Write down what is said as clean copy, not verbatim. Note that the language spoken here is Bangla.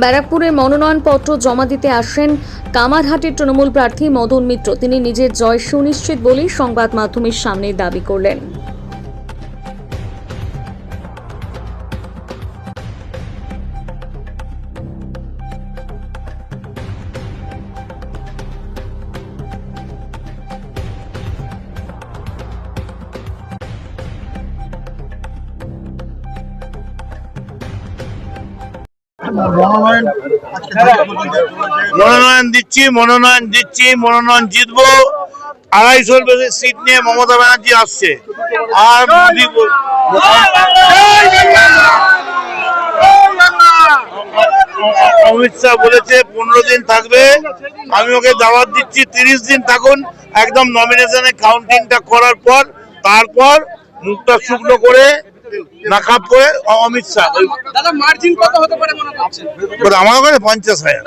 ব্যারাকপুরে মনোনয়নপত্র জমা দিতে আসেন কামারহাটির তৃণমূল প্রার্থী মদন মিত্র। তিনি নিজের জয় সুনিশ্চিত বলেই সংবাদ মাধ্যমের সামনে দাবি করলেন। মনোনয়ন দিচ্ছি, মনোনয়ন জিতবো। 250 বেশি সিট নিয়ে মমতা ব্যানার্জি আসছে। আর মোদী অমিত শাহ বলেছে 15 দিন থাকবে। আমি ওকে দাওয়াত দিচ্ছি 30 দিন থাকুন, একদম নমিনেশনে কাউন্টিংটা করার পর, তারপর মুখটা শুকনো করে নাকাব করে অমিত শাহ। দাদা মার্জিন কত হতে পারে মনে করছেন? আমার কাছে 50,000।